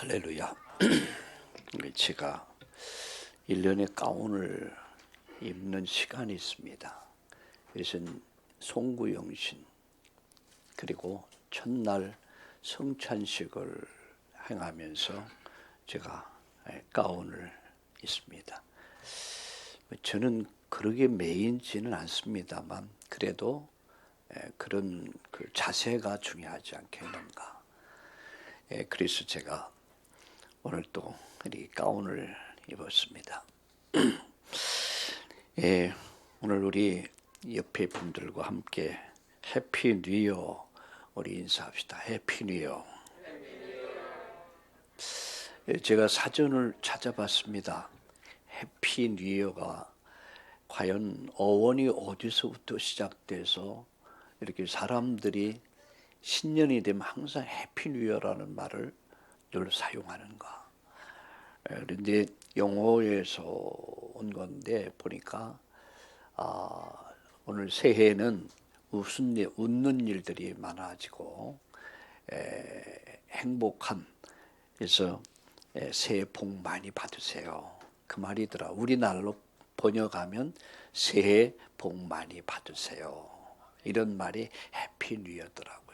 할렐루야. 제가 1년에 가운을 입는 시간이 있습니다. 이것은 송구영신 그리고 첫날 성찬식을 행하면서 제가 가운을 입습니다. 저는 그러게 매인지는 않습니다만 그래도 그런 그 자세가 중요하지 않겠는가. 그래서 제가 오늘 또 이 가운을 입었습니다. 오늘 우리 옆에 분들과 함께 해피 뉴 이어 우리 인사합시다. 해피 뉴 이어. 제가 사전을 찾아봤습니다. 해피 뉴 이어가 과연 어원이 어디서부터 시작돼서 이렇게 사람들이 신년이 되면 항상 해피 뉴 이어라는 말을 늘 사용하는가. 그런데 영어에서 온 건데 보니까 오늘 새해에는 웃는 일들이 많아지고 행복한, 그래서 새해 복 많이 받으세요. 그 말이더라. 우리나라로 번역하면 새해 복 많이 받으세요. 이런 말이 해피 뉴 이어더라고요.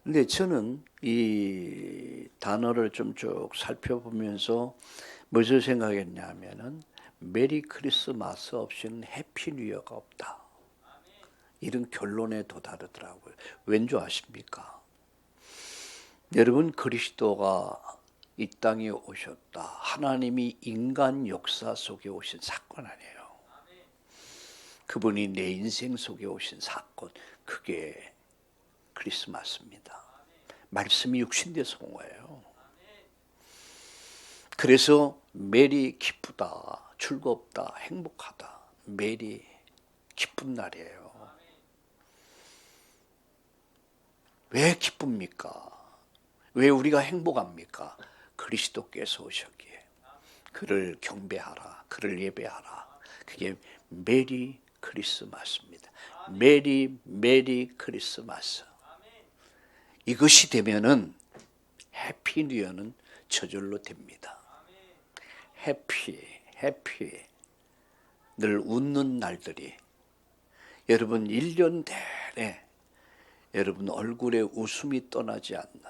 근데 저는 이 단어를 좀 쭉 살펴보면서 무엇을 생각했냐면은 메리 크리스마스 없이는 해피 뉴 이어가 없다. 이런 결론에 도달하더라고요. 왠지 아십니까? 여러분, 그리스도가 이 땅에 오셨다. 하나님이 인간 역사 속에 오신 사건 아니에요. 그분이 내 인생 속에 오신 사건, 그게 크리스마스입니다. 말씀이 육신돼서 온 거예요. 그래서 메리 기쁘다, 즐겁다, 행복하다. 메리 기쁜 날이에요. 왜 기쁩니까? 왜 우리가 행복합니까? 그리스도께서 오셨기에. 그를 경배하라, 그를 예배하라. 그게 메리 크리스마스입니다. 메리 크리스마스. 이것이 되면은 해피 뉴 이어는 저절로 됩니다. 해피 늘 웃는 날들이, 여러분 1년 내내 여러분 얼굴에 웃음이 떠나지 않는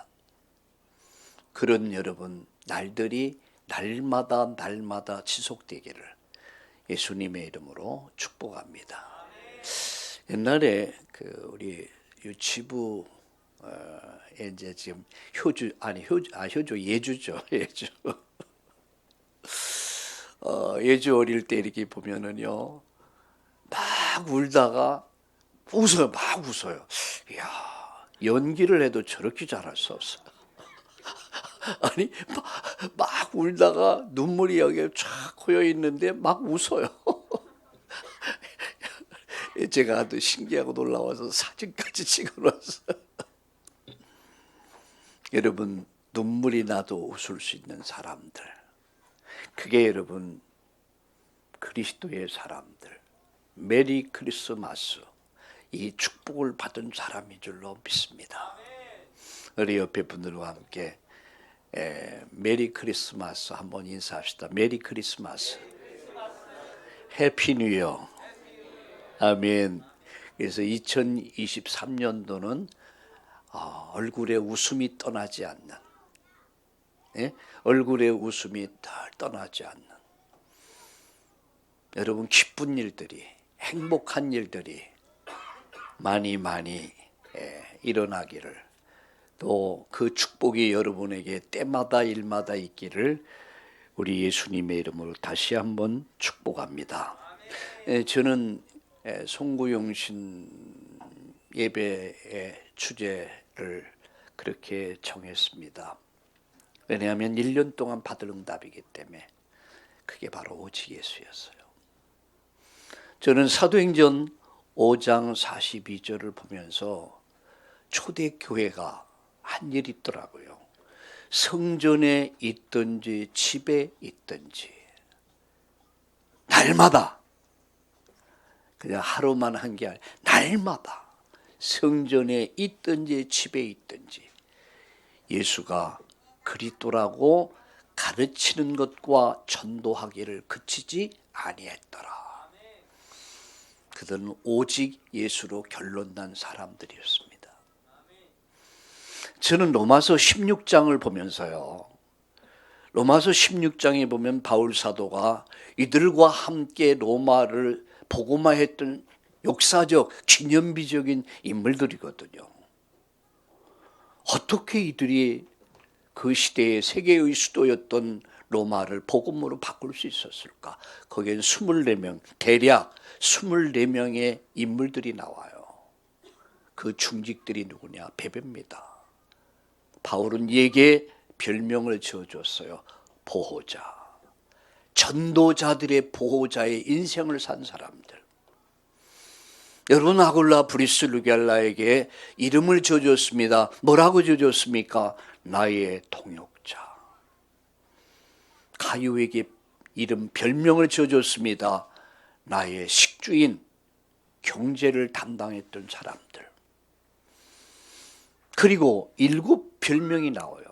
그런 여러분 날들이 날마다 지속되기를 예수님의 이름으로 축복합니다. 옛날에 그 우리 유치부 이제 지금 예주죠. 예주 어릴 때 이렇게 보면은요, 막 울다가 막 웃어요. 이야, 연기를 해도 저렇게 잘할 수 없어. 아니, 막 울다가 눈물이 여기에 쫙 고여 있는데 막 웃어요. 제가 아주 신기하고 놀라워서 사진까지 찍어놨어요. 여러분, 눈물이 나도 웃을 수 있는 사람들, 그게 여러분 그리스도의 사람들, 메리 크리스마스, 이 축복을 받은 사람인 줄로 믿습니다. 우리 옆에 분들과 함께 메리 크리스마스 한번 인사합시다. 메리 크리스마스, 해피 뉴 이어. 아멘. 그래서 2023년도는 얼굴에 웃음이 떠나지 않는, 얼굴에 웃음이 떠나지 않는, 여러분 기쁜 일들이, 행복한 일들이 많이 일어나기를, 또 그 축복이 여러분에게 때마다 일마다 있기를 우리 예수님의 이름으로 다시 한번 축복합니다. 저는 송구영신 예배의 주제를 그렇게 정했습니다. 왜냐하면 1년 동안 받을 응답이기 때문에 그게 바로 오직 예수였어요. 저는 사도행전 5장 42절을 보면서 초대교회가 한 일이 있더라고요. 성전에 있든지 집에 있든지 날마다, 그냥 하루만 한 게 아니라 날마다 성전에 있든지 집에 있든지 예수가 그리스도라고 가르치는 것과 전도하기를 그치지 아니했더라. 그들은 오직 예수로 결론난 사람들이었습니다. 저는 로마서 16장을 보면서요, 로마서 16장에 보면 바울 사도가 이들과 함께 로마를 복음화했던 역사적 기념비적인 인물들이거든요. 어떻게 이들이 그 시대의 세계의 수도였던 로마를 복음으로 바꿀 수 있었을까? 거기엔 24명, 대략 24명의 인물들이 나와요. 그 중직들이 누구냐? 베베입니다. 바울은 이에게 별명을 지어줬어요. 보호자. 전도자들의 보호자의 인생을 산 사람들. 여러분, 아굴라 브리스루겔라에게 이름을 지어줬습니다. 뭐라고 지어줬습니까? 나의 동역자. 가요에게 이름 별명을 지어줬습니다. 나의 식주인, 경제를 담당했던 사람들. 그리고 7 별명이 나와요.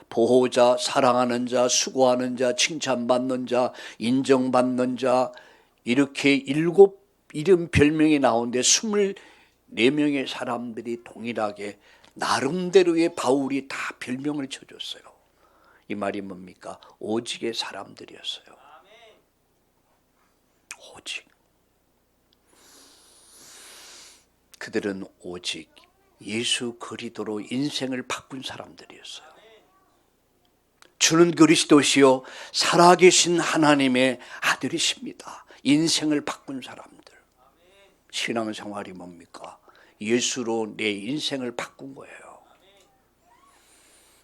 보호자, 사랑하는 자, 수고하는 자, 칭찬받는 자, 인정받는 자, 이렇게 7 이름 별명이 나오는데 24명의 사람들이 동일하게 나름대로의 바울이 다 별명을 쳐줬어요. 이 말이 뭡니까? 오직의 사람들이었어요. 오직. 그들은 오직 예수 그리스도로 인생을 바꾼 사람들이었어요. 주는 그리스도시요 살아계신 하나님의 아들이십니다. 인생을 바꾼 사람들. 신앙생활이 뭡니까? 예수로 내 인생을 바꾼 거예요.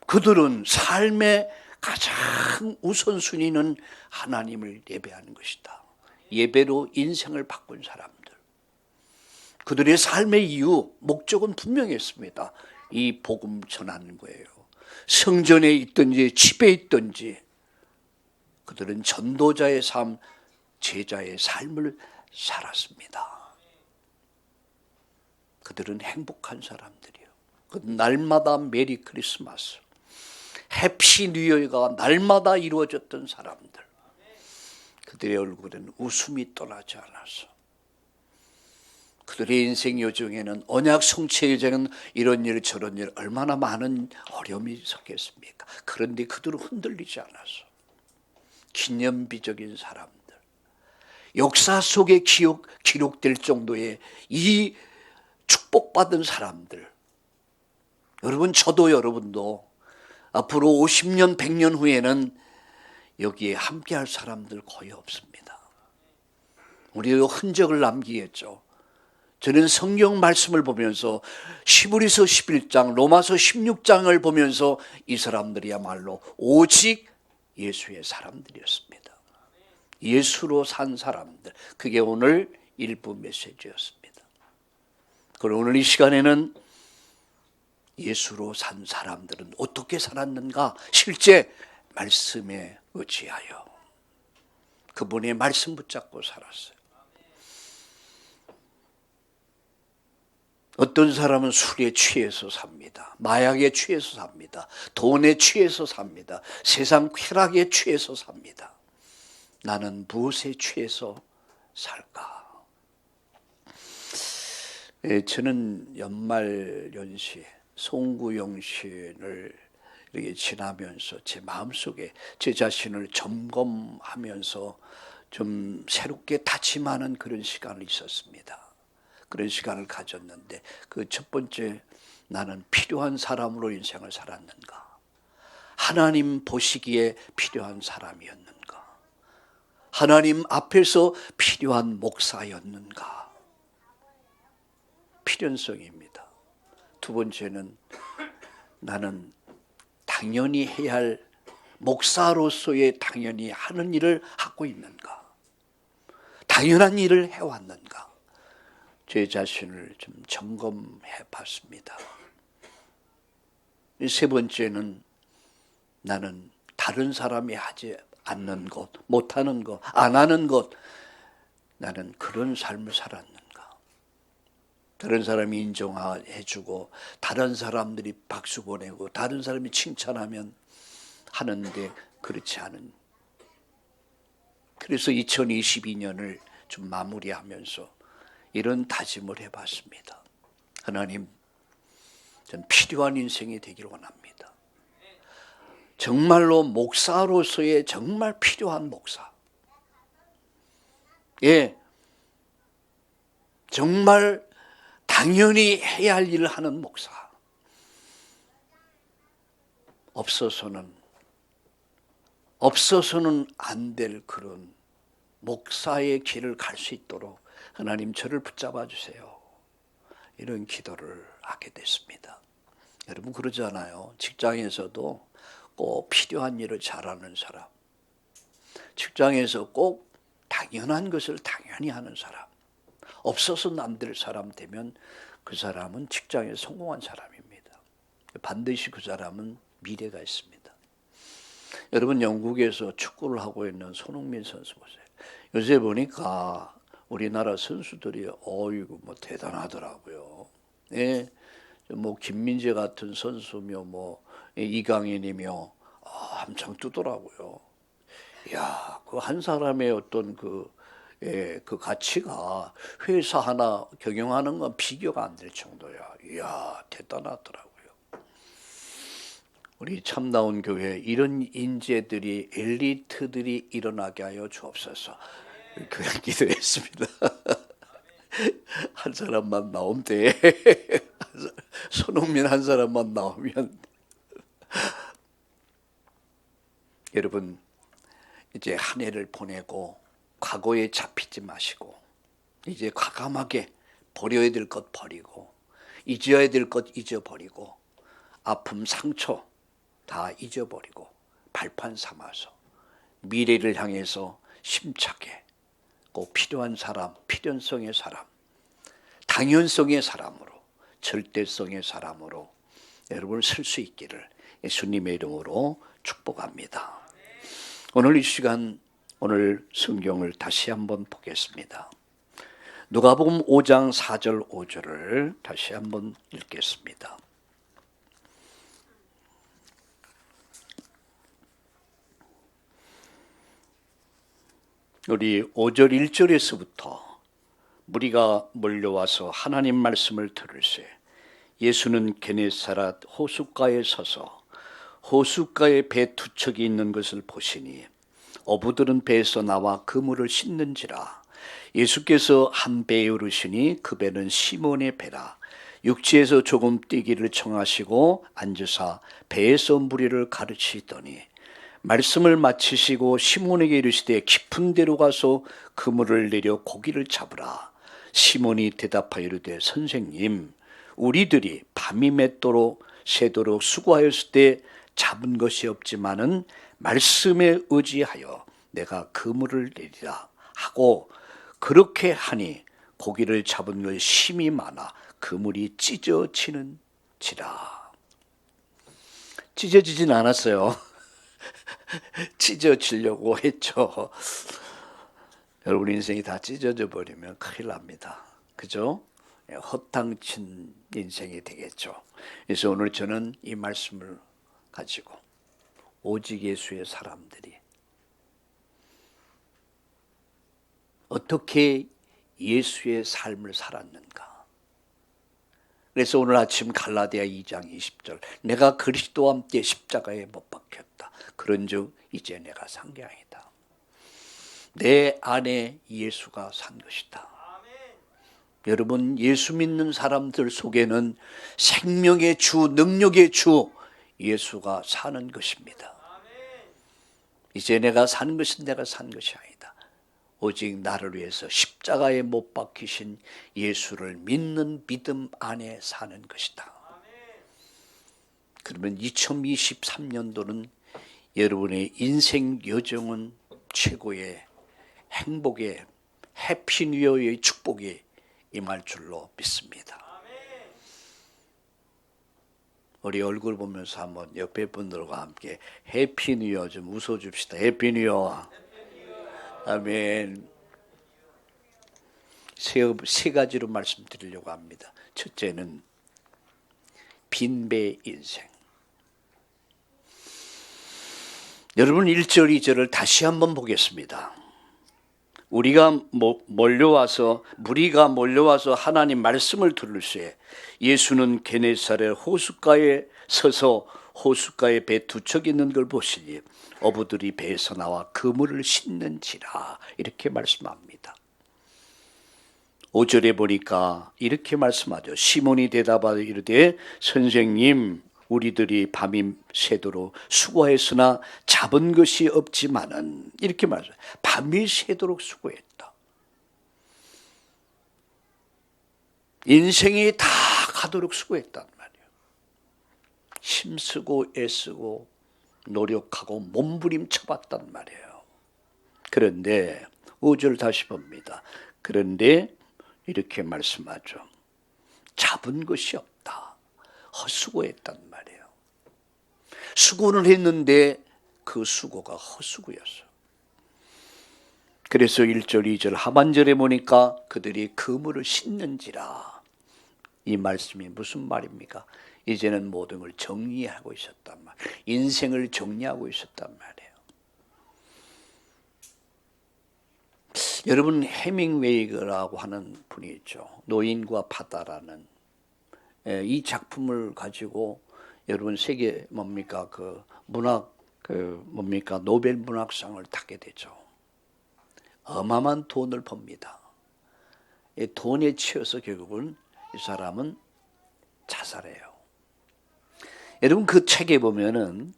그들은 삶의 가장 우선순위는 하나님을 예배하는 것이다. 예배로 인생을 바꾼 사람들. 그들의 삶의 이유, 목적은 분명했습니다. 이 복음 전하는 거예요. 성전에 있든지 집에 있든지 그들은 전도자의 삶, 제자의 삶을 살았습니다. 그들은 행복한 사람들이에요. 날마다 메리 크리스마스, 해피 뉴 이어가 날마다 이루어졌던 사람들. 그들의 얼굴에는 웃음이 떠나지 않아서 그들의 인생 여정에는 언약 성취 여정은 이런 일 저런 일 얼마나 많은 어려움이 섞였습니까? 그런데 그들은 흔들리지 않아서 기념비적인 사람들, 역사 속에 기록될 정도의 이 축복받은 사람들. 여러분, 저도 여러분도 앞으로 50년 100년 후에는 여기에 함께할 사람들 거의 없습니다. 우리도 흔적을 남기겠죠. 저는 성경 말씀을 보면서 히브리서 11장, 로마서 16장을 보면서 이 사람들이야말로 오직 예수의 사람들이었습니다. 예수로 산 사람들. 그게 오늘 일부 메시지였습니다. 그리고 오늘 이 시간에는 예수로 산 사람들은 어떻게 살았는가? 실제 말씀에 의지하여 그분의 말씀 붙잡고 살았어요. 어떤 사람은 술에 취해서 삽니다. 마약에 취해서 삽니다. 돈에 취해서 삽니다. 세상 쾌락에 취해서 삽니다. 나는 무엇에 취해서 살까? 저는 연말 연시 송구영신을 이렇게 지나면서 제 마음속에 제 자신을 점검하면서 좀 새롭게 다짐하는 그런 시간이 있었습니다. 그런 시간을 가졌는데 그 첫 번째, 나는 필요한 사람으로 인생을 살았는가? 하나님 보시기에 필요한 사람이었는가? 하나님 앞에서 필요한 목사였는가? 필연성입니다. 두 번째는 나는 당연히 해야 할 목사로서의 당연히 하는 일을 하고 있는가? 당연한 일을 해왔는가? 제 자신을 좀 점검해 봤습니다. 세 번째는 나는 다른 사람이 하지 않는 것, 못하는 것, 안 하는 것, 나는 그런 삶을 살았는가? 다른 사람이 인정해주고 다른 사람들이 박수 보내고 다른 사람이 칭찬하면 하는데 그렇지 않은. 그래서 2022년을 좀 마무리하면서 이런 다짐을 해봤습니다. 하나님, 전 필요한 인생이 되기를 원합니다. 정말로 목사로서의 정말 필요한 목사. 예, 정말 당연히 해야 할 일을 하는 목사. 없어서는 안 될 그런 목사의 길을 갈 수 있도록 하나님 저를 붙잡아 주세요. 이런 기도를 하게 됐습니다. 여러분 그러잖아요. 직장에서도 꼭 필요한 일을 잘하는 사람, 직장에서 꼭 당연한 것을 당연히 하는 사람, 없어서는 안 될 사람 되면 그 사람은 직장에 성공한 사람입니다. 반드시 그 사람은 미래가 있습니다. 여러분 영국에서 축구를 하고 있는 손흥민 선수 보세요. 요새 보니까 우리나라 선수들이 어이구 뭐 대단하더라고요. 예, 뭐 김민재 같은 선수며 뭐 이강인이며 엄청 뜨더라고요. 야, 그 한 사람의 어떤 그 가치가 회사 하나 경영하는 건 비교가 안 될 정도야. 이야, 대단하더라고요. 우리 참나온 교회 이런 인재들이 엘리트들이 일어나게 하여 주옵소서. 그냥 기도했습니다. 한 사람만 나오면 돼. 손흥민 한 사람만 나오면. 여러분 이제 한 해를 보내고 과거에 잡히지 마시고 이제 과감하게 버려야 될 것 버리고 잊어야 될 것 잊어버리고 아픔 상처 다 잊어버리고 발판 삼아서 미래를 향해서 힘차게 꼭 필요한 사람, 필연성의 사람, 당연성의 사람으로, 절대성의 사람으로 여러분 설 수 있기를 예수님의 이름으로 축복합니다. 오늘 이 시간 오늘 성경을 다시 한번 보겠습니다. 누가복음 5장 4절 5절을 다시 한번 읽겠습니다. 우리 5절 1절에서부터 무리가 몰려와서 하나님 말씀을 들을새 예수는 게네사렛 호숫가에 서서 호숫가에 배 두 척이 있는 것을 보시니 어부들은 배에서 나와 그물을 씻는지라. 예수께서 한 배에 오르시니 그 배는 시몬의 배라. 육지에서 조금 뛰기를 청하시고 앉으사 배에서 무리를 가르치더니 말씀을 마치시고 시몬에게 이르시되 깊은 데로 가서 그물을 내려 고기를 잡으라. 시몬이 대답하여 이르되 선생님, 우리들이 밤이 맺도록 새도록 수고하였을 때 잡은 것이 없지만은 말씀에 의지하여 내가 그물을 내리라 하고 그렇게 하니 고기를 잡은 것이 심이 많아 그물이 찢어지는지라. 찢어지진 않았어요. 찢어지려고 했죠. 여러분 인생이 다 찢어져 버리면 큰일 납니다. 그죠? 허탕친 인생이 되겠죠. 그래서 오늘 저는 이 말씀을 가지고 오직 예수의 사람들이 어떻게 예수의 삶을 살았는가. 그래서 오늘 아침 갈라디아 2장 20절 내가 그리스도와 함께 십자가에 못 박혔다. 그런즉 이제 내가 산 게 아니다. 내 안에 예수가 산 것이다. 여러분 예수 믿는 사람들 속에는 생명의 주, 능력의 주 예수가 사는 것입니다. 이제 내가 산 것은 내가 산 것이 아니다. 오직 나를 위해서 십자가에 못 박히신 예수를 믿는 믿음 안에 사는 것이다. 그러면 2023년도는 여러분의 인생 여정은 최고의 행복의 해피 뉴 이어의 축복이 임할 줄로 믿습니다. 우리 얼굴 보면서 한번 옆에 분들과 함께 해피 뉴 이어 좀 웃어줍시다. 해피 뉴 이어. 아멘. 세 가지로 말씀드리려고 합니다. 첫째는 빈배 인생. 여러분 1절 2절을 다시 한번 보겠습니다. 무리가 몰려와서 하나님 말씀을 들을새 예수는 게네사렛 호숫가에 서서 호숫가에 배 두 척 있는 걸 보시니 어부들이 배에서 나와 그물을 씻는지라 이렇게 말씀합니다. 5절에 보니까 이렇게 말씀하죠. 시몬이 대답하여 이르되 선생님 우리들이 밤이 새도록 수고했으나 잡은 것이 없지만은 이렇게 말해요. 밤이 새도록 수고했다. 인생이 다 가도록 수고했단 말이에요. 힘쓰고 애쓰고 노력하고 몸부림쳐봤단 말이에요. 그런데 5절 다시 봅니다. 그런데 이렇게 말씀하죠. 잡은 것이 없다. 헛수고했단 말이에요. 수고를 했는데 그 수고가 헛수고였어. 그래서 1절 2절 하반절에 보니까 그들이 그물을 씻는지라. 이 말씀이 무슨 말입니까? 이제는 모든 걸 정리하고 있었단 말이에요. 인생을 정리하고 있었단 말이에요. 여러분 해밍웨이라고 하는 분이 있죠. 노인과 바다라는 이 작품을 가지고 여러분 세계 뭡니까 그 문학 뭡니까 노벨 문학상을 타게 되죠. 어마어마한 돈을 법니다. 이 돈에 치여서 결국은 이 사람은 자살해요. 여러분 그 책에 보면은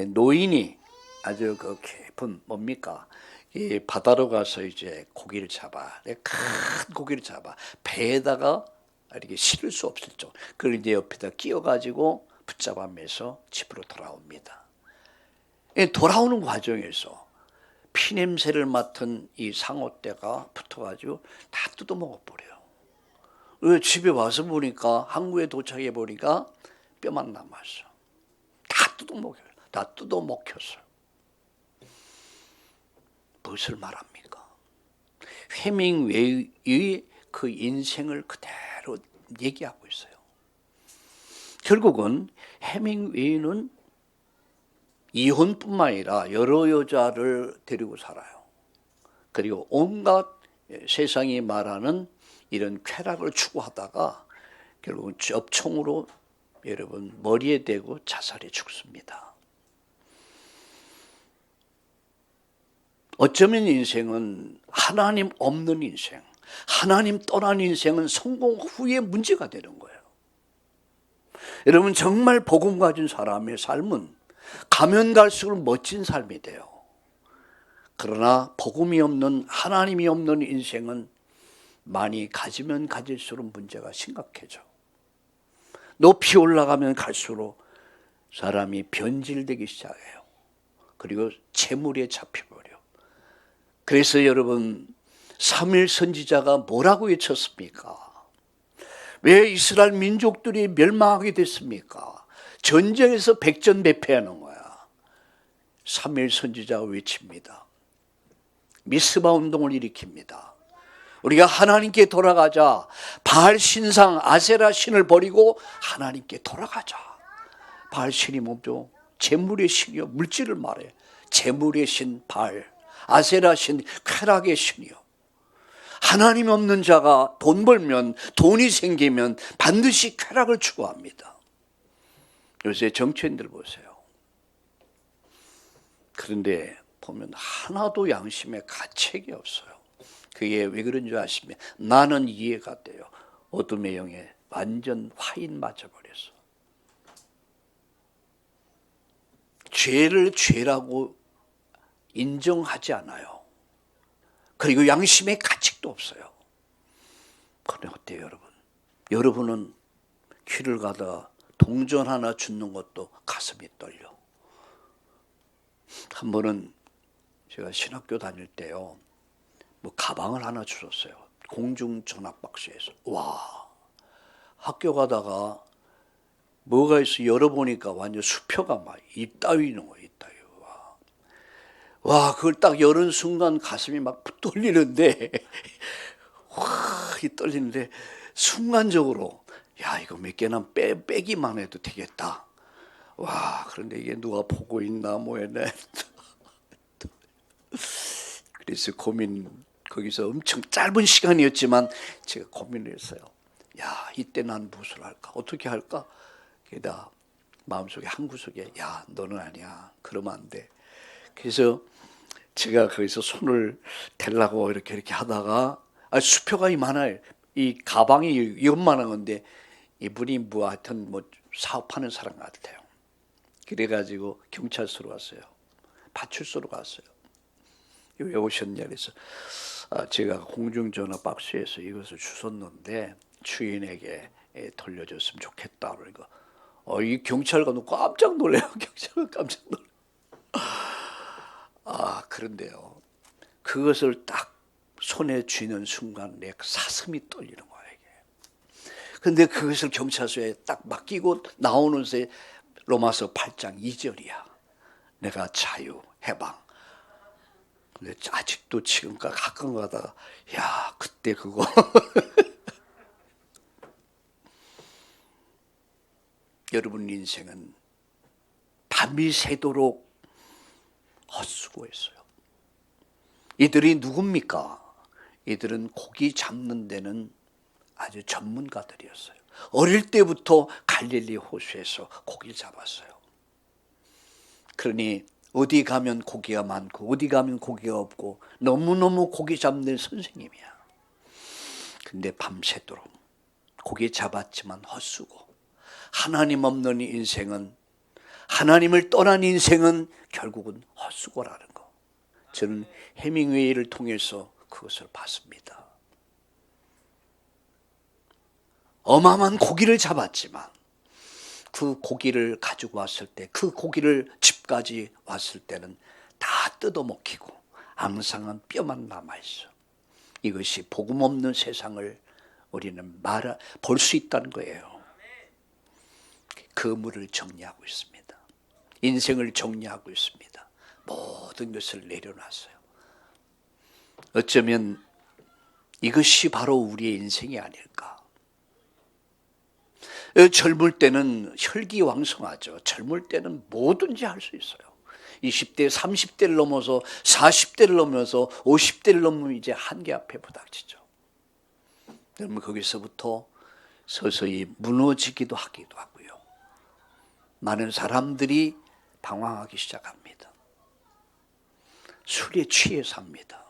노인이 아주 그 깊은 뭡니까 이 바다로 가서 이제 고기를 잡아 큰 고기를 잡아 배에다가 이렇게 실을 수 없을 정도 그걸 이제 옆에다 끼워가지고 붙잡아 매서 집으로 돌아옵니다. 돌아오는 과정에서 피냄새를 맡은 이 상어떼가 붙어가지고 다 뜯어 먹어버려요. 집에 와서 보니까 항구에 도착해 보니까 뼈만 남았어. 다 뜯어 먹혀요. 다 뜯어 먹혔어. 무엇을 말합니까? 해밍웨이의 그 인생을 그대로 얘기하고 있어요. 결국은 해밍웨이는 이혼뿐만 아니라 여러 여자를 데리고 살아요. 그리고 온갖 세상이 말하는 이런 쾌락을 추구하다가 결국은 접총으로 여러분 머리에 대고 자살해 죽습니다. 어쩌면 인생은 하나님 없는 인생, 하나님 떠난 인생은 성공 후에 문제가 되는 거예요. 여러분 정말 복음 가진 사람의 삶은 가면 갈수록 멋진 삶이 돼요. 그러나 복음이 없는 하나님이 없는 인생은 많이 가지면 가질수록 문제가 심각해져. 높이 올라가면 갈수록 사람이 변질되기 시작해요. 그리고 재물에 잡혀버려. 그래서 여러분 3일 선지자가 뭐라고 외쳤습니까? 왜 이스라엘 민족들이 멸망하게 됐습니까? 전쟁에서 백전백패하는 거야. 3일 선지자가 외칩니다. 미스바 운동을 일으킵니다. 우리가 하나님께 돌아가자. 바알 신상 아세라 신을 버리고 하나님께 돌아가자. 바알 신이 뭐죠? 재물의 신이요. 물질을 말해. 재물의 신 바알, 아세라 신 쾌락의 신이요. 하나님 없는 자가 돈 벌면 돈이 생기면 반드시 쾌락을 추구합니다. 요새 정치인들 보세요. 그런데 보면 하나도 양심에 가책이 없어요. 그게 왜 그런 줄 아시면 나는 이해가 돼요. 어둠의 영에 완전 화인 맞아버렸어. 죄를 죄라고 인정하지 않아요. 그리고 양심의 가책도 없어요. 그런데 어때요 여러분? 여러분은 길을 가다가 동전 하나 주는 것도 가슴이 떨려. 한 번은 제가 신학교 다닐 때요. 뭐 가방을 하나 주셨어요. 공중 전화 박스에서. 와, 학교 가다가 뭐가 있어 열어보니까 완전 수표가 막 이따위는 거예요. 이따위. 와, 그걸 딱 여는 순간 가슴이 막 떨리는데 와, 떨리는데 순간적으로 야, 이거 몇 개나 빼기만 해도 되겠다. 와, 그런데 이게 누가 보고 있나 뭐였네. 그래서 거기서 엄청 짧은 시간이었지만 제가 고민을 했어요. 야, 이때 난 무엇을 할까? 어떻게 할까? 게다가 마음속에 한 구석에 야, 너는 아니야. 그러면 안 돼. 그래서 제가 거기서 손을 대려고 이렇게 하다가 수표가 많아요. 이 가방이 이만한 건데 이분이 뭐 하여튼 뭐 사업하는 사람 같아요. 그래가지고 경찰서로 갔어요. 파출소로 갔어요. 왜 오셨냐 그래서 제가 공중전화 박스에서 이것을 주웠는데 주인에게 돌려줬으면 좋겠다. 그러니까 이 경찰관도 깜짝 놀래요. 경찰관 깜짝 놀래. 그런데요. 그것을 딱 손에 쥐는 순간 내 사슴이 떨리는 거예요. 그런데 그것을 경찰서에 딱 맡기고 나오는 새 로마서 8장 2절이야. 내가 자유, 해방. 근데 아직도 지금까지 가끔 가다가 야, 그때 그거. 여러분 인생은 밤이 새도록 헛수고했어요. 이들이 누굽니까? 이들은 고기 잡는 데는 아주 전문가들이었어요. 어릴 때부터 갈릴리 호수에서 고기를 잡았어요. 그러니 어디 가면 고기가 많고 어디 가면 고기가 없고 너무너무 고기 잡는 선생님이야. 근데 밤새도록 고기 잡았지만 헛수고, 하나님 없는 인생은, 하나님을 떠난 인생은 결국은 헛수고라는 거. 저는 해밍웨이를 통해서 그것을 봤습니다. 어마어마한 고기를 잡았지만 그 고기를 가지고 왔을 때, 그 고기를 집까지 왔을 때는 다 뜯어먹히고 앙상한 뼈만 남아있어. 이것이 복음 없는 세상을 우리는 볼 수 있다는 거예요. 그물을 정리하고 있습니다. 인생을 정리하고 있습니다. 모든 것을 내려놨어요. 어쩌면 이것이 바로 우리의 인생이 아닐까. 젊을 때는 혈기왕성하죠. 젊을 때는 뭐든지 할 수 있어요. 20대, 30대를 넘어서 40대를 넘어서 50대를 넘으면 이제 한계 앞에 부닥치죠. 그러면 거기서부터 서서히 무너지기도 하기도 하고요. 많은 사람들이 방황하기 시작합니다. 술에 취해 삽니다.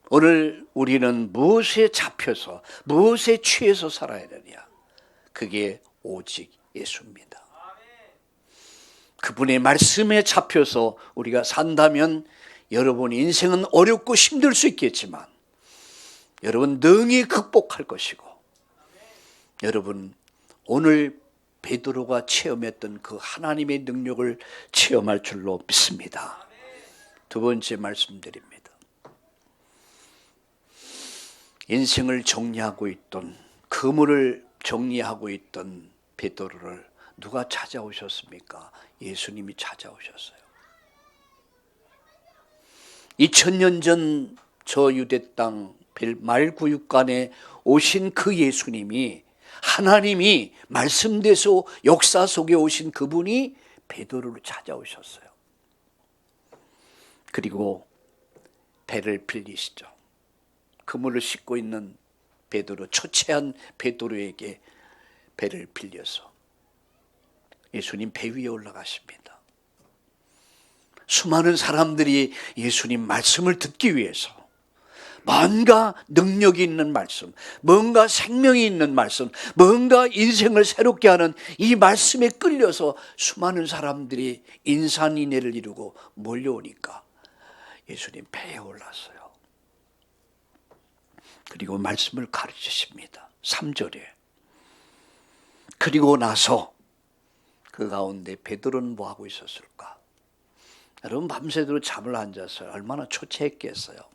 오늘 우리는 무엇에 잡혀서 무엇에 취해서 살아야 되냐? 그게 오직 예수입니다. 그분의 말씀에 잡혀서 우리가 산다면 여러분 인생은 어렵고 힘들 수 있겠지만 여러분 능히 극복할 것이고, 여러분 오늘 베드로가 체험했던 그 하나님의 능력을 체험할 줄로 믿습니다. 두 번째 말씀드립니다. 인생을 정리하고 있던, 그물을 정리하고 있던 베드로를 누가 찾아오셨습니까? 예수님이 찾아오셨어요. 2000년 전 저 유대 땅 말구육간에 오신 그 예수님이, 하나님이 말씀대로 역사 속에 오신 그분이 베드로를 찾아오셨어요. 그리고 배를 빌리시죠. 그물을 싣고 있는 베드로, 초췌한 베드로에게 배를 빌려서 예수님 배 위에 올라가십니다. 수많은 사람들이 예수님 말씀을 듣기 위해서, 뭔가 능력이 있는 말씀, 뭔가 생명이 있는 말씀, 뭔가 인생을 새롭게 하는 이 말씀에 끌려서 수많은 사람들이 인산인해를 이루고 몰려오니까 예수님 배에 올랐어요. 그리고 말씀을 가르치십니다. 3절에. 그리고 나서 그 가운데 베드로는 뭐 하고 있었을까? 여러분 밤새도록 잠을 안 잤어요. 얼마나 초췌했겠어요.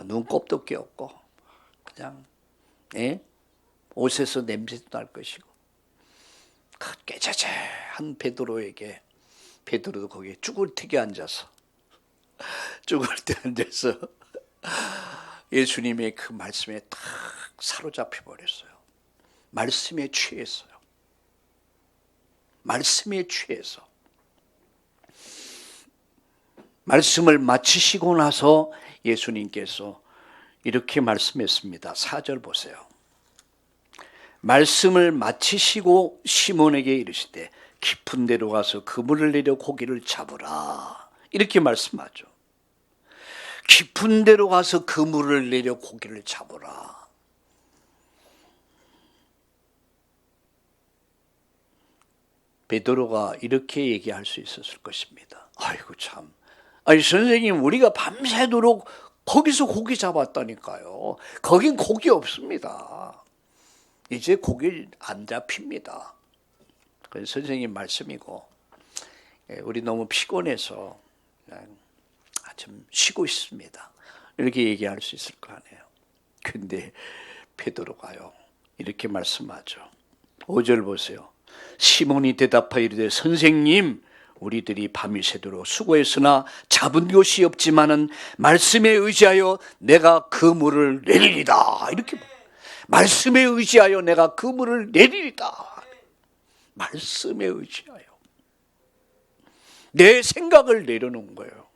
눈곱도 끼었고 그냥 옷에서 냄새도 날 것이고, 그 깨자재한 베드로에게, 베드로도 거기에 쭈글티게 앉아서 예수님의 그 말씀에 탁 사로잡혀 버렸어요. 말씀에 취했어요. 말씀에 취해서. 말씀을 마치시고 나서 예수님께서 이렇게 말씀했습니다. 4절 보세요. 말씀을 마치시고 시몬에게 이르시되 깊은 데로 가서 그물을 내려 고기를 잡으라. 이렇게 말씀하죠. 깊은 데로 가서 그물을 내려 고기를 잡으라. 베드로가 이렇게 얘기할 수 있었을 것입니다. 아이고 참. 아니 선생님, 우리가 밤새도록 거기서 고기 잡았다니까요. 거긴 고기 없습니다. 이제 고기 안 잡힙니다. 그래서 선생님 말씀이고, 우리 너무 피곤해서 그냥 좀 쉬고 있습니다. 이렇게 얘기할 수 있을 거 아니에요. 근데 베드로가요 이렇게 말씀하죠. 5절 보세요. 시몬이 대답하여 이르되 선생님, 우리들이 밤이 새도록 수고했으나 잡은 것이 없지만은 말씀에 의지하여 내가 그물을 내리리다. 이렇게 말씀에 의지하여 내가 그물을 내리리다. 말씀에 의지하여 내 생각을 내려놓은 거예요.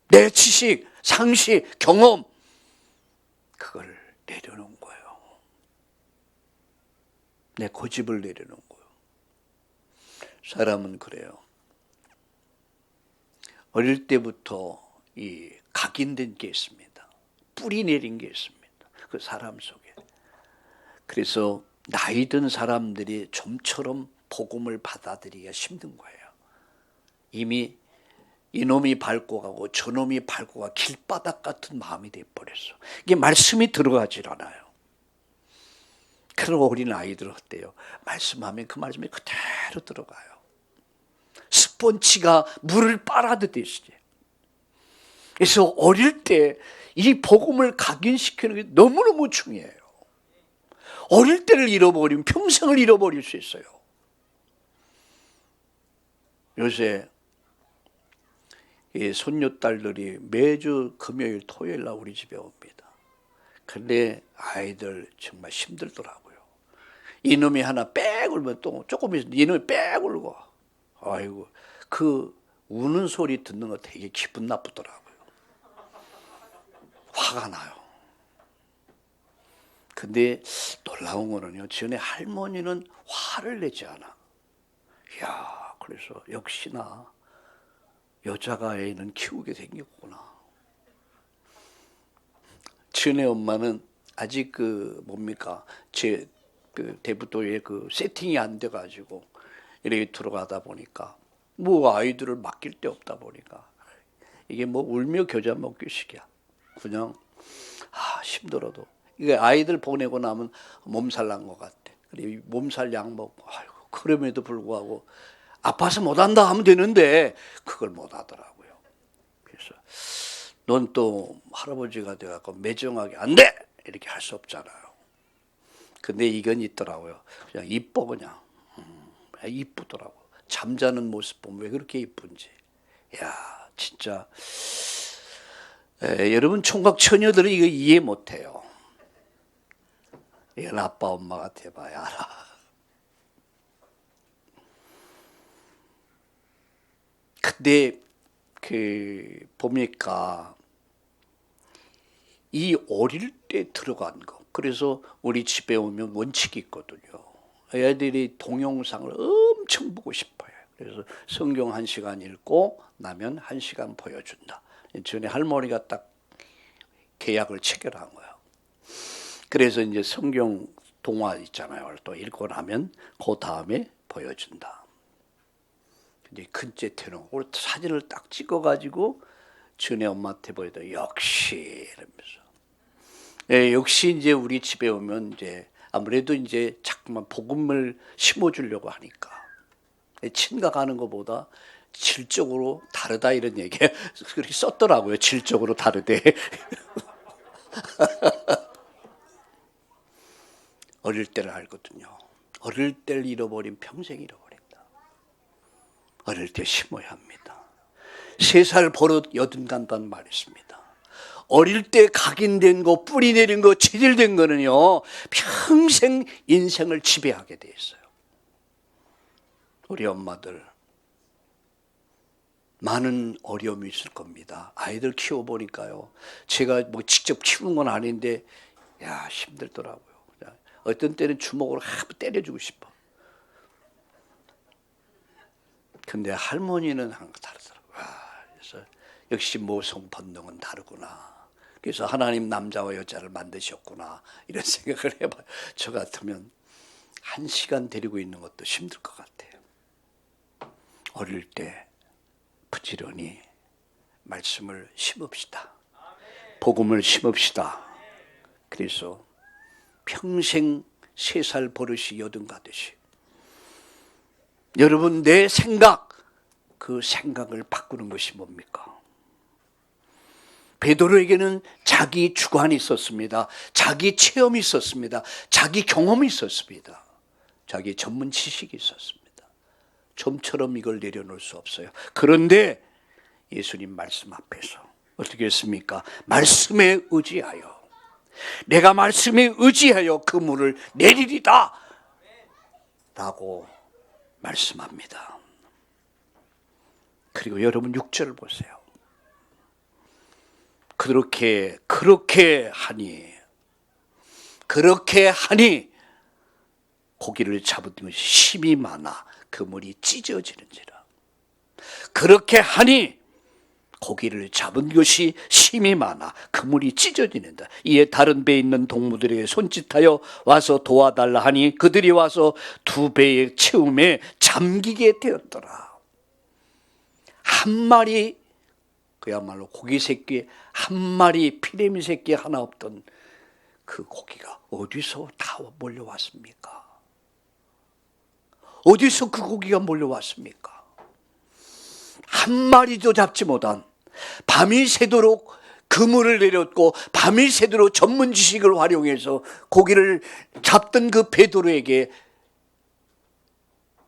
내 지식, 상식, 경험, 그걸 내려놓은 거예요. 내 고집을 내려놓은 거예요. 사람은 그래요. 어릴 때부터 이 각인된 게 있습니다. 뿌리 내린 게 있습니다. 그 사람 속에. 그래서 나이 든 사람들이 좀처럼 복음을 받아들이기가 힘든 거예요. 이미 이놈이 밟고 가고 저놈이 밟고 가 길바닥 같은 마음이 돼버렸어. 이게 말씀이 들어가질 않아요. 그런 어린 아이들 어때요? 말씀하면 그 말씀이 그대로 들어가요. 스펀지가 물을 빨아들이듯이. 그래서 어릴 때 이 복음을 각인시키는 게 너무너무 중요해요. 어릴 때를 잃어버리면 평생을 잃어버릴 수 있어요. 요새 이 손녀딸들이 매주 금요일 토요일 날 우리 집에 옵니다. 근데 아이들 정말 힘들더라고요. 이놈이 하나 빽 울면 또 조금 있으면 이놈이 빽 울고, 아이고 그 우는 소리 듣는 거 되게 기분 나쁘더라고요. 화가 나요. 근데 놀라운 거는요, 지은의 할머니는 화를 내지 않아. 이야, 그래서 역시나 여자가 애는 키우게 생겼구나. 지은의 엄마는 아직 제 대부도에 세팅이 안 돼가지고 이렇게 들어가다 보니까 아이들을 맡길 데 없다 보니까 이게 울며 겨자 먹기식이야. 그냥 힘들어도 이게 아이들 보내고 나면 몸살 난 것 같아. 그리고 몸살 약 먹고, 아이고 그럼에도 불구하고 아파서 못한다 하면 되는데 그걸 못 하더라고요. 그래서 넌 또 할아버지가 돼갖고 매정하게 안 돼! 이렇게 할 수 없잖아요. 근데 이건 있더라고요. 그냥 이뻐 그냥. 이쁘더라고. 잠자는 모습 보면 왜 그렇게 이쁜지. 야 진짜 여러분 총각 처녀들은 이거 이해 못해요. 이건 아빠 엄마가 돼봐야 알아. 근데 보니까 이 어릴 때 들어간 거. 그래서 우리 집에 오면 원칙이 있거든요. 애들이 동영상을 엄청 보고 싶어요. 그래서 성경 1시간 읽고 나면 1시간 보여준다. 전에 할머니가 딱 계약을 체결한 거예요. 그래서 이제 성경 동화 있잖아요. 또 읽고 나면 그 다음에 보여준다. 근데 큰째 태놓고 사진을 딱 찍어가지고 전에 엄마한테 보여도 역시 이러면서. 역시 이제 우리 집에 오면 이제 아무래도 이제 자꾸만 복음을 심어주려고 하니까 친가가는 것보다 질적으로 다르다 이런 얘기 그렇게 썼더라고요. 질적으로 다르대. 어릴 때를 알거든요. 어릴 때를 잃어버린 평생 잃어버린다. 어릴 때 심어야 합니다. 3살 버릇 여든 간다는 말이 있습니다. 어릴 때 각인된 거, 뿌리 내린 거, 체질된 거는요 평생 인생을 지배하게 돼 있어요. 우리 엄마들 많은 어려움이 있을 겁니다. 아이들 키워보니까요. 제가 뭐 직접 키우는 건 아닌데 야 힘들더라고요. 어떤 때는 주먹으로 한번 때려주고 싶어. 근데 할머니는 항상 다르더라고요. 그래서 역시 모성 본능은 다르구나. 그래서 하나님 남자와 여자를 만드셨구나 이런 생각을 해봐요. 저 같으면 1시간 데리고 있는 것도 힘들 것 같아요. 어릴 때 부지런히 말씀을 심읍시다. 복음을 심읍시다. 그래서 평생 3살 버릇이 여든 가듯이 여러분 내 생각, 그 생각을 바꾸는 것이 뭡니까? 베드로에게는 자기 주관이 있었습니다. 자기 체험이 있었습니다. 자기 경험이 있었습니다. 자기 전문 지식이 있었습니다. 좀처럼 이걸 내려놓을 수 없어요. 그런데 예수님 말씀 앞에서 어떻게 했습니까? 말씀에 의지하여 내가 말씀에 의지하여 그 물을 내리리다 라고 말씀합니다. 그리고 여러분 6절을 보세요. 그렇게 하니 고기를 잡은 것이 힘이 많아 그 물이 찢어지는지라. 그렇게 하니 고기를 잡은 것이 힘이 많아 그물이 찢어지는다. 이에 다른 배에 있는 동무들에게 손짓하여 와서 도와달라 하니 그들이 와서 2배의 채움에 잠기게 되었더라. 한 마리, 그야말로 고기 새끼 한 마리, 피레미 새끼 하나 없던 그 고기가 어디서 다 몰려왔습니까? 어디서 그 고기가 몰려왔습니까? 한 마리도 잡지 못한, 밤이 새도록 그물을 내렸고 밤이 새도록 전문 지식을 활용해서 고기를 잡던 그 베드로에게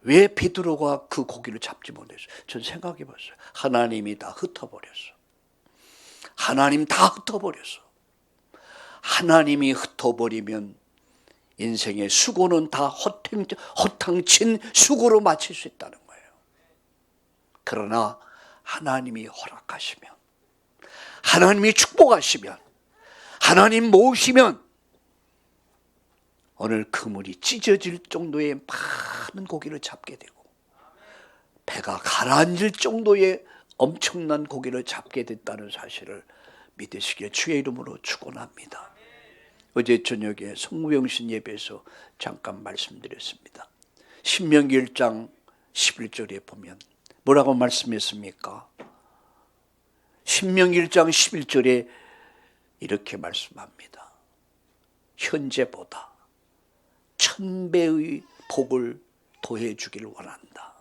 왜 베드로가 그 고기를 잡지 못했어요? 전 생각해 봤어요. 하나님이 다 흩어버렸어. 하나님 다 흩어버렸어. 하나님이 흩어버리면 인생의 수고는 다 허탕친 수고로 마칠 수 있다는 거예요. 그러나 하나님이 허락하시면, 하나님이 축복하시면, 하나님 모으시면 오늘 그물이 찢어질 정도의 많은 고기를 잡게 되고 배가 가라앉을 정도의 엄청난 고기를 잡게 됐다는 사실을 믿으시기에 주의 이름으로 축원합니다. 어제 저녁에 성무영신 예배에서 잠깐 말씀드렸습니다. 신명기 1장 11절에 보면 뭐라고 말씀했습니까? 신명기 1장 11절에 이렇게 말씀합니다. 현재보다 1000배의 복을 더해 주기를 원한다.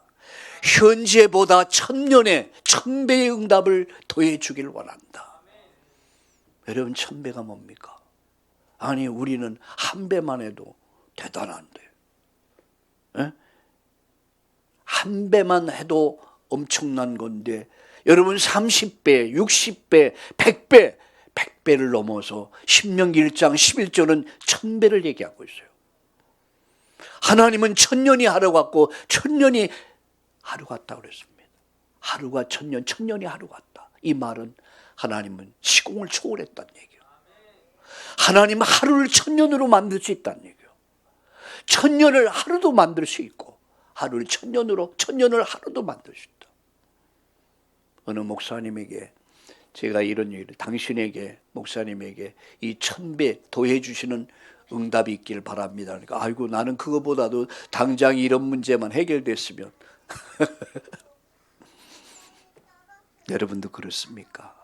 현재보다 1000년에 1000배의 응답을 더해 주기를 원한다. 여러분 1000배가 뭡니까? 아니 우리는 1배만 해도 대단한데, 에? 1배만 해도 엄청난 건데 여러분 30배, 60배, 100배, 100배를 넘어서 신명기 1장 11절은 1000배를 얘기하고 있어요. 하나님은 1000년이 하루 같고 1000년이 하루 같다 그랬습니다. 하루가 1000년, 1000년이 하루 같다. 이 말은 하나님은 시공을 초월했다는 얘기예요. 하나님은 하루를 1000년으로 만들 수 있다는 얘기예요. 1000년을 하루도 만들 수 있고 하루를 1000년을 하루도 만들 수 있다. 어느 목사님에게 제가 이런 얘기를, 당신에게 목사님에게 이 1000배 더해 주시는 응답이 있길 바랍니다. 그러니까 아이고 나는 그거보다도 당장 이런 문제만 해결됐으면. 여러분도 그렇습니까?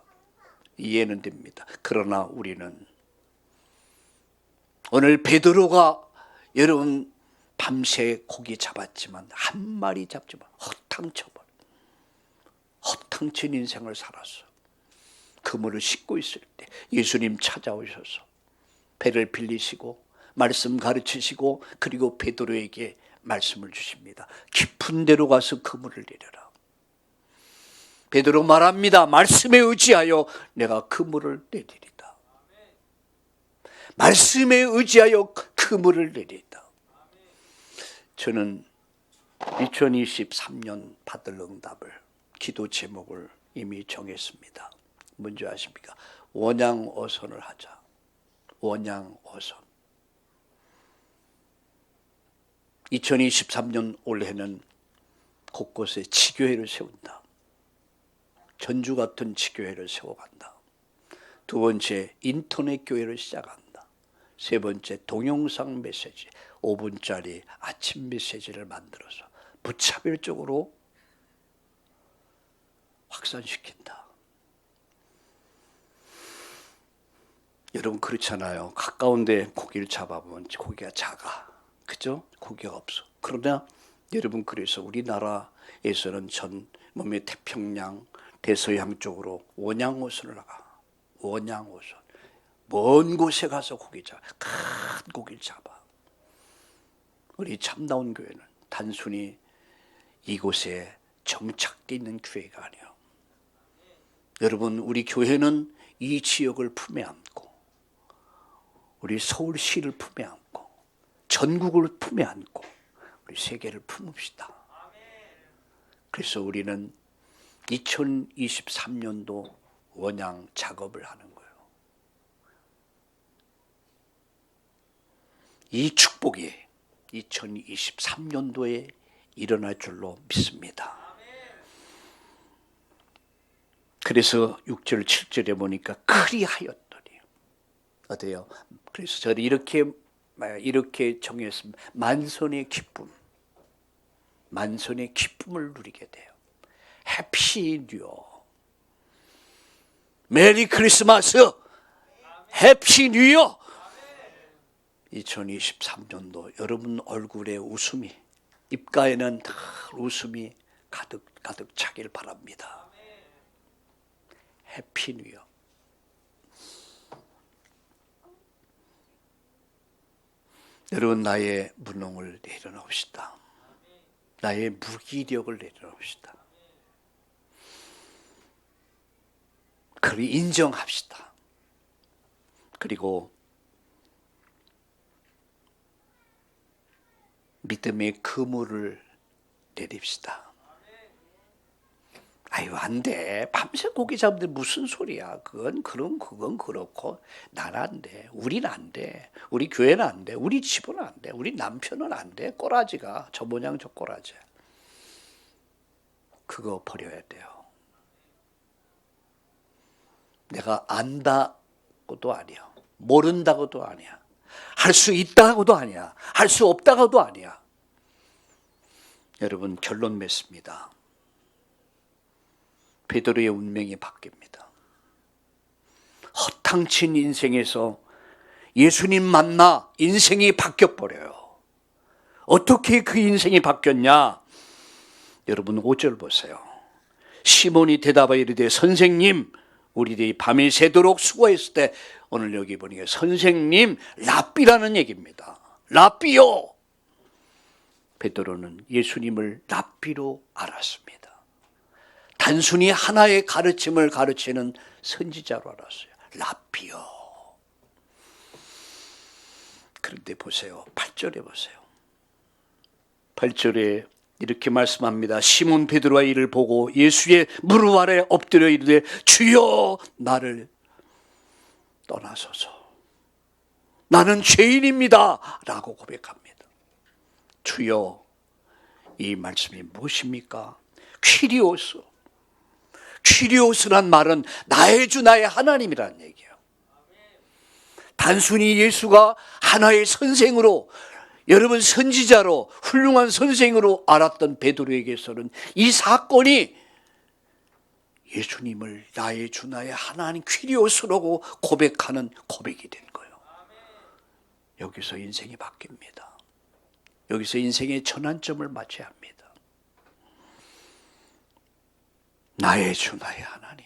이해는 됩니다. 그러나 우리는 오늘 베드로가 여러분 밤새 고기 잡았지만 한 마리 잡지 마. 허탕친 인생을 살았어. 그물을 씻고 있을 때 예수님 찾아오셔서 배를 빌리시고 말씀 가르치시고 그리고 베드로에게 말씀을 주십니다. 깊은 데로 가서 그물을 내려라. 베드로 말합니다. 말씀에 의지하여 내가 그물을 내리리다. 말씀에 의지하여 그물을 내리리다. 저는 2023년 받을 응답을, 기도 제목을 이미 정했습니다. 뭔지 아십니까? 원양어선을 하자. 원양어선. 2023년 올해는 곳곳에 지교회를 세운다. 전주 같은 지교회를 세워간다. 두 번째, 인터넷 교회를 시작한다. 세 번째, 동영상 메시지, 5분짜리 아침 메시지를 만들어서 무차별적으로 확산시킨다. 여러분 그렇잖아요. 가까운 데 고기를 잡아보면 고기가 작아. 그죠? 고기가 없어. 그러나 여러분, 그래서 우리나라에서는 전 몸의 태평양, 대서양 쪽으로 원양어선을 나가. 원양어선. 먼 곳에 가서 고기 잡아. 큰 고기를 잡아. 우리 참다운 교회는 단순히 이곳에 정착되어 있는 교회가 아니에요. 여러분, 우리 교회는 이 지역을 품에 안고, 우리 서울시를 품에 안고, 전국을 품에 안고, 우리 세계를 품읍시다. 그래서 우리는 2023년도 원양 작업을 하는 거예요. 이 축복이 2023년도에 일어날 줄로 믿습니다. 그래서 6절 7절에 보니까 그리하였더니 어때요? 그래서 저는 이렇게 정했습니다. 만선의 기쁨, 만선의 기쁨을 누리게 돼요. 해피 뉴 이어, 메리 크리스마스, 해피 뉴 이어. 2023년도 여러분 얼굴에 웃음이, 입가에는 다 웃음이 가득 차길 바랍니다. 해피 뉴 이어. 여러분, 나의 무능을 내려놓읍시다. 나의 무기력을 내려놓읍시다. 그를 인정합시다. 그리고 믿음의 그물을 내립시다. 아유, 안 돼. 밤새 고기 잡는데 무슨 소리야. 그건 그렇고 난 안 돼. 우린 안 돼. 우리 교회는 안 돼. 우리 집은 안 돼. 우리 남편은 안 돼. 꼬라지가 저 모양 저 꼬라지. 그거 버려야 돼요. 내가 안다고도 아니야. 모른다고도 아니야. 할 수 있다고도 아니야. 할 수 없다고도 아니야. 여러분, 결론 맺습니다. 베드로의 운명이 바뀝니다. 허탕친 인생에서 예수님 만나 인생이 바뀌어버려요. 어떻게 그 인생이 바뀌었냐? 여러분 5절 보세요. 시몬이 대답하여 이르되 선생님, 우리들이 밤이 새도록 수고했을 때, 오늘 여기 보니까 선생님, 랍비라는 얘기입니다. 랍비요. 베드로는 예수님을 랍비로 알았습니다. 단순히 하나의 가르침을 가르치는 선지자로 알았어요. 랍비요. 그런데 보세요. 8절에 보세요. 8절에 이렇게 말씀합니다. 시몬 베드로가 이를 보고 예수의 무릎 아래 엎드려 이르되 주여, 나를 떠나소서. 나는 죄인입니다. 라고 고백합니다. 주여, 이 말씀이 무엇입니까? 퀴리오스. 퀴리오스란 말은 나의 주 나의 하나님이라는 얘기예요. 단순히 예수가 하나의 선생으로, 여러분 선지자로, 훌륭한 선생으로 알았던 베드로에게서는 이 사건이 예수님을 나의 주 나의 하나님 퀴리오스라고 고백하는 고백이 된 거예요. 여기서 인생이 바뀝니다. 여기서 인생의 전환점을 맞이해야 합니다. 나의 주 나의 하나님,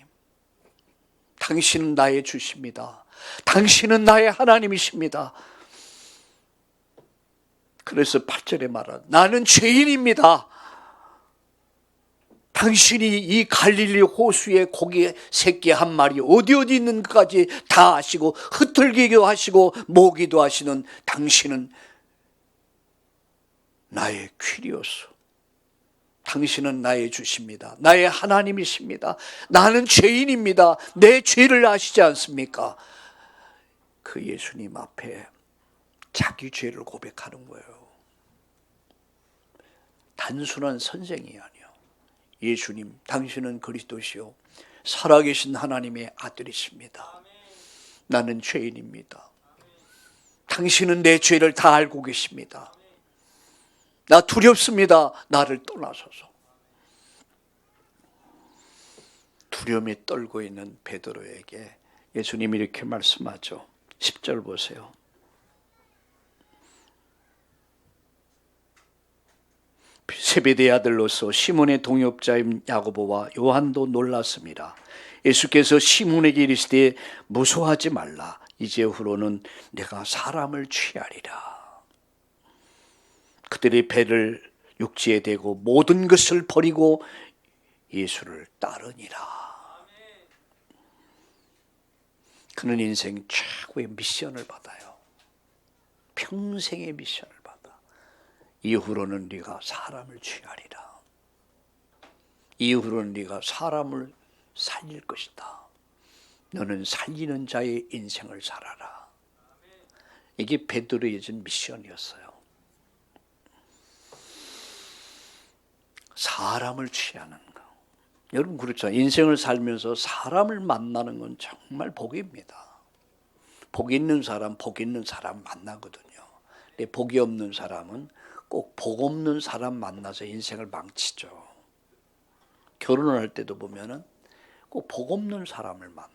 당신은 나의 주십니다. 당신은 나의 하나님이십니다. 그래서 8절에 말한 나는 죄인입니다. 당신이 이 갈릴리 호수에 고기 새끼 한 마리 어디 있는 것까지 다 아시고 흩을기도 하시고 모기도 하시는 당신은 나의 퀴리오스, 당신은 나의 주십니다. 나의 하나님이십니다. 나는 죄인입니다. 내 죄를 아시지 않습니까? 그 예수님 앞에 자기 죄를 고백하는 거예요. 단순한 선생이 아니요. 예수님, 당신은 그리스도시요 살아계신 하나님의 아들이십니다. 나는 죄인입니다. 당신은 내 죄를 다 알고 계십니다. 나 두렵습니다. 나를 떠나소서. 두려움에 떨고 있는 베드로에게 예수님이 이렇게 말씀하죠. 10절 보세요. 세베대의 아들로서 시몬의 동역자인 야고보와 요한도 놀랐습니다. 예수께서 시몬에게 이르시되 무서워하지 말라. 이제후로는 내가 사람을 취하리라. 그들의 배를 육지에 대고 모든 것을 버리고 예수를 따르니라. 그는 인생 최고의 미션을 받아요. 평생의 미션을 받아. 이후로는 네가 사람을 취하리라. 이후로는 네가 사람을 살릴 것이다. 너는 살리는 자의 인생을 살아라. 이게 베드로의 준 미션이었어요. 사람을 취하는 거. 여러분 그렇죠. 인생을 살면서 사람을 만나는 건 정말 복입니다. 복 있는 사람, 복 있는 사람 만나거든요. 근데 복이 없는 사람은 꼭 복 없는 사람 만나서 인생을 망치죠. 결혼을 할 때도 보면은 꼭 복 없는 사람을 만나.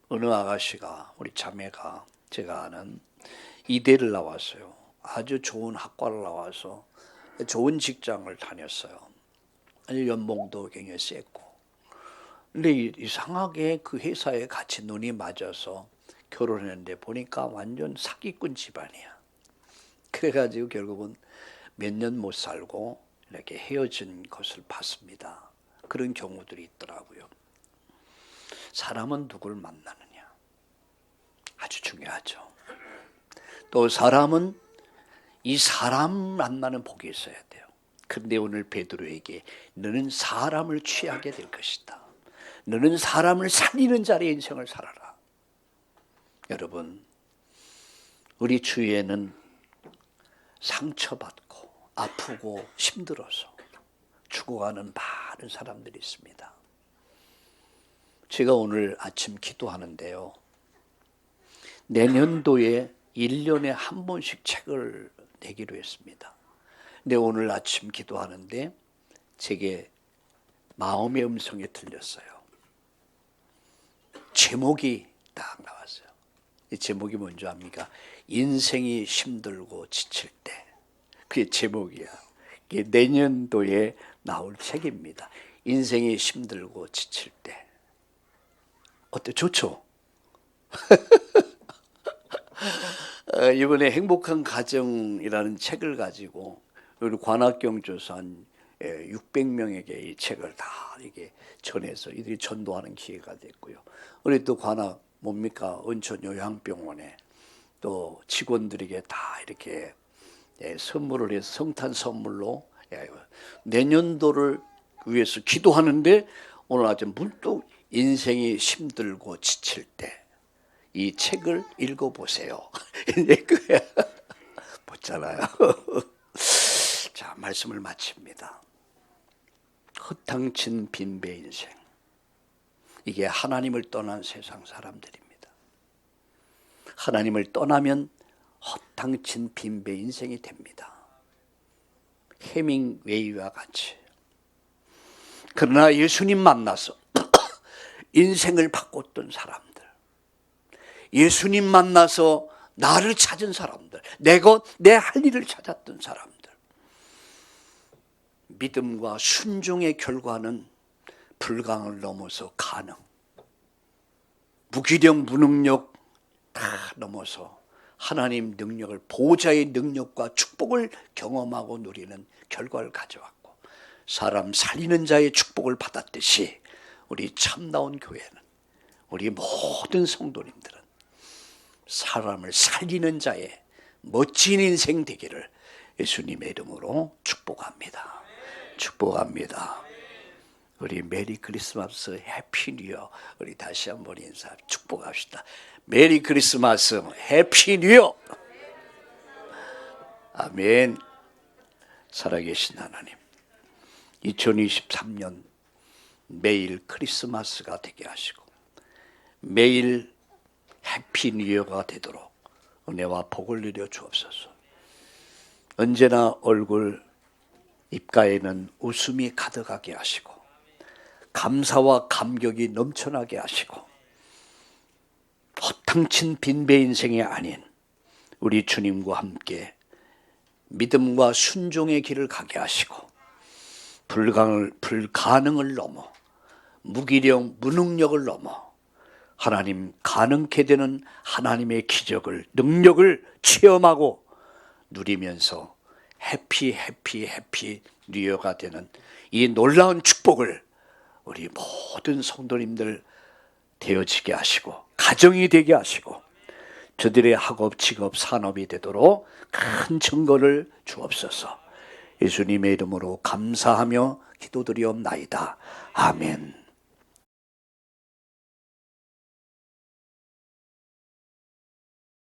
어느 아가씨가, 우리 자매가, 제가 아는 이대를 나왔어요. 아주 좋은 학과를 나와서 좋은 직장을 다녔어요. 아주 연봉도 굉장히 셌고. 근데 이상하게 그 회사에 같이 눈이 맞아서 결혼했는데 보니까 완전 사기꾼 집안이야. 그래가지고 결국은 몇 년 못 살고 이렇게 헤어진 것을 봤습니다. 그런 경우들이 있더라고요. 사람은 누굴 만나느냐 아주 중요하죠. 또 사람은 이 사람 만나는 복이 있어야 돼요. 그런데 오늘 베드로에게 너는 사람을 취하게 될 것이다. 너는 사람을 살리는 자리의 인생을 살아라. 여러분, 우리 주위에는 상처받고 아프고 힘들어서 죽어가는 많은 사람들이 있습니다. 제가 오늘 아침 기도하는데요. 내년도에 1년에 한 번씩 책을 내기로 했습니다. 근데 오늘 아침 기도하는데 제게 마음의 음성이 들렸어요. 제목이 딱 나왔어요. 이 제목이 뭔지 압니까? 인생이 힘들고 지칠 때. 그게 제목이야. 이게 내년도에 나올 책입니다. 인생이 힘들고 지칠 때. 어때? 좋죠? 이번에 행복한 가정이라는 책을 가지고 우리 관악경조사 한 600명에게 이 책을 다 이게 전해서 이들이 전도하는 기회가 됐고요. 우리 또 관악 뭡니까? 은천 요양병원에 또 직원들에게 다 이렇게 선물을 해서 성탄 선물로 내년도를 위해서 기도하는데 오늘 아침 문득 인생이 힘들고 지칠 때 이 책을 읽어보세요. 못잖아요. 자, 말씀을 마칩니다. 허탕친 빈배 인생. 이게 하나님을 떠난 세상 사람들입니다. 하나님을 떠나면 허탕친 빈배 인생이 됩니다. 해밍웨이와 같이. 그러나 예수님 만나서 인생을 바꿨던 사람들, 예수님 만나서 나를 찾은 사람들, 내가 내 할 일을 찾았던 사람들, 믿음과 순종의 결과는 불가능을 넘어서 가능, 무기력 무능력 다 넘어서 하나님 능력을, 보호자의 능력과 축복을 경험하고 누리는 결과를 가져왔고, 사람 살리는 자의 축복을 받았듯이 우리 참나온 교회는, 우리 모든 성도님들은 사람을 살리는 자의 멋진 인생 되기를 예수님의 이름으로 축복합니다. 축복합니다. 우리 메리 크리스마스 해피 뉴 이어. 우리 다시 한번 인사 축복합시다. 메리 크리스마스 해피 뉴 이어. 아멘. 살아계신 하나님, 2023년 매일 크리스마스가 되게 하시고 매일 해피 뉴 이어가 되도록 은혜와 복을 누려 주옵소서. 언제나 얼굴 입가에는 웃음이 가득하게 하시고 감사와 감격이 넘쳐나게 하시고 허탕친 빈배 인생이 아닌 우리 주님과 함께 믿음과 순종의 길을 가게 하시고 불가능을 넘어 무기력 무능력을 넘어 하나님 가능케 되는 하나님의 기적을 능력을 체험하고 누리면서 해피 뉴 이어가 되는 이 놀라운 축복을 우리 모든 성도님들 되어지게 하시고 가정이 되게 하시고 저들의 학업, 직업, 산업이 되도록 큰 증거를 주옵소서. 예수님의 이름으로 감사하며 기도드리옵나이다. 아멘.